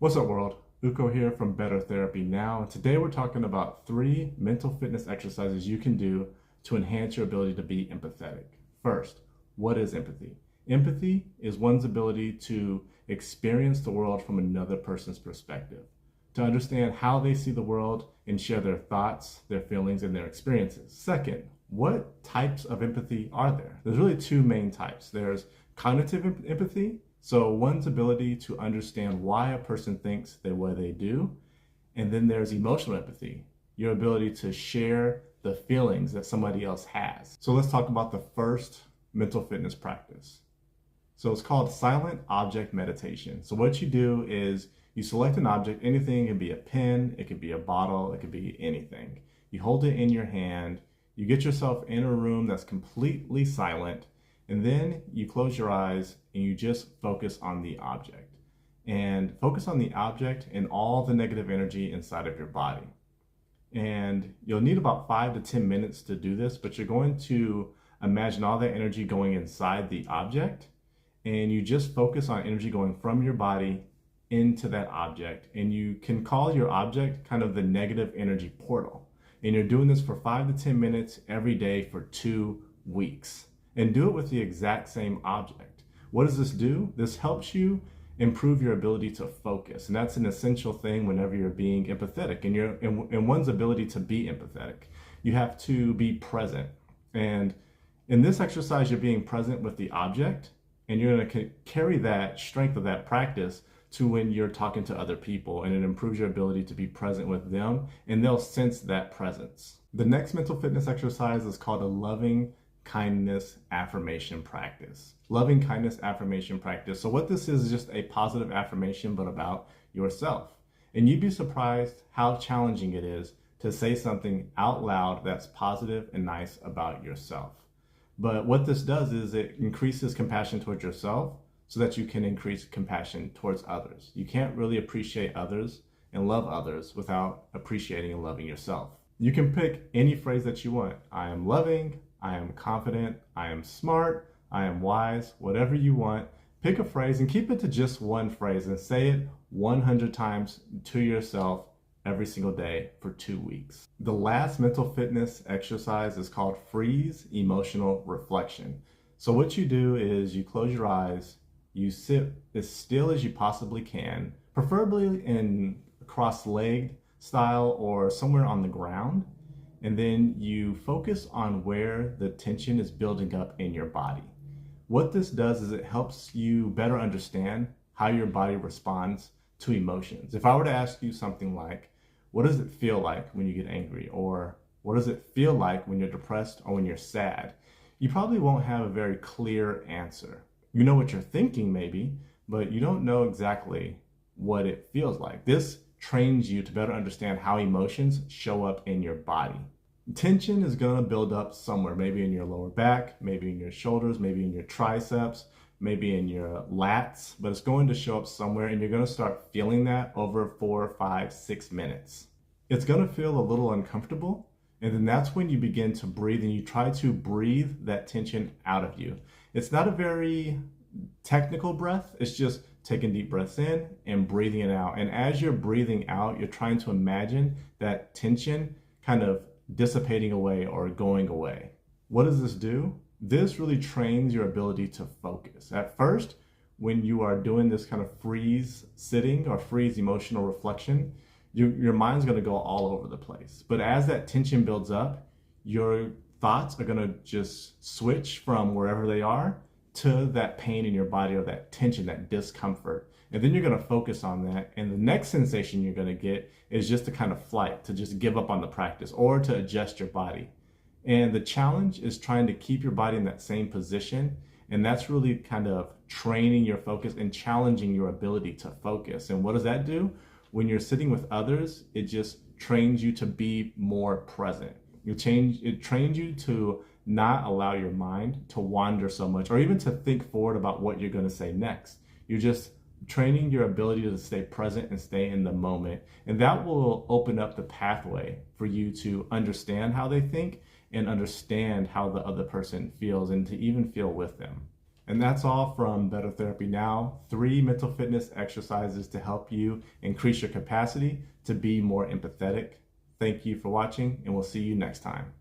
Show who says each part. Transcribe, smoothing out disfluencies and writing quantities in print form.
Speaker 1: What's up, world? Uko here from Better Therapy Now, and today we're talking about 3 mental fitness exercises you can do to enhance your ability to be empathetic. First, what is empathy? Empathy is one's ability to experience the world from another person's perspective, to understand how they see the world and share their thoughts, their feelings, and their experiences. Second, what types of empathy are there? There's really 2 main types. There's cognitive empathy, so one's ability to understand why a person thinks the way they do. And then there's emotional empathy, your ability to share the feelings that somebody else has. So let's talk about the first mental fitness practice. So it's called silent object meditation. So what you do is you select an object, anything. It can be a pen, it could be a bottle, it could be anything. You hold it in your hand, you get yourself in a room that's completely silent, and then you close your eyes and you just focus on the object. And focus on the object and all the negative energy inside of your body. And you'll need about 5 to 10 minutes to do this, but you're going to imagine all that energy going inside the object, and you just focus on energy going from your body into that object. And you can call your object kind of the negative energy portal. And you're doing this for 5 to 10 minutes every day for 2 weeks. And do it with the exact same object. What does this do? This helps you improve your ability to focus. And that's an essential thing whenever you're being empathetic and one's ability to be empathetic. You have to be present. And in this exercise, you're being present with the object, and you're going to carry that strength of that practice to when you're talking to other people, and it improves your ability to be present with them, and they'll sense that presence. The next mental fitness exercise is called a loving kindness affirmation practice. Loving kindness affirmation practice. So what this is just a positive affirmation, but about yourself. And you'd be surprised how challenging it is to say something out loud that's positive and nice about yourself. But what this does is it increases compassion towards yourself so that you can increase compassion towards others. You can't really appreciate others and love others without appreciating and loving yourself. You can pick any phrase that you want. I am loving, I am confident, I am smart, I am wise, whatever you want. Pick a phrase and keep it to just one phrase and say it 100 times to yourself every single day for 2 weeks. The last mental fitness exercise is called freeze emotional reflection. So what you do is you close your eyes, you sit as still as you possibly can, preferably in cross-legged style or somewhere on the ground. And then you focus on where the tension is building up in your body. What this does is it helps you better understand how your body responds to emotions. If I were to ask you something like, what does it feel like when you get angry? Or what does it feel like when you're depressed or when you're sad? You probably won't have a very clear answer. You know what you're thinking maybe, but you don't know exactly what it feels like. This trains you to better understand how emotions show up in your body. Tension is going to build up somewhere, maybe in your lower back, maybe in your shoulders, maybe in your triceps, maybe in your lats, but it's going to show up somewhere, and you're going to start feeling that over 4, 5, 6 minutes. It's going to feel a little uncomfortable, and then that's when you begin to breathe, and you try to breathe that tension out of you. It's not a very technical breath. It's just taking deep breaths in and breathing it out. And as you're breathing out, you're trying to imagine that tension kind of dissipating away or going away. What does this do? This really trains your ability to focus. At first, when you are doing this kind of freeze sitting or freeze emotional reflection, your mind's going to go all over the place. But as that tension builds up, your thoughts are going to just switch from wherever they are to that pain in your body or that tension, that discomfort. And then you're going to focus on that. And the next sensation you're going to get is just to kind of flight, to just give up on the practice or to adjust your body. And the challenge is trying to keep your body in that same position. And that's really kind of training your focus and challenging your ability to focus. And what does that do? When you're sitting with others, it just trains you to be more present. It trains you to not allow your mind to wander so much or even to think forward about what you're going to say next. You're just training your ability to stay present and stay in the moment. And that will open up the pathway for you to understand how they think and understand how the other person feels and to even feel with them. And that's all from Better Therapy Now. 3 mental fitness exercises to help you increase your capacity to be more empathetic. Thank you for watching, and we'll see you next time.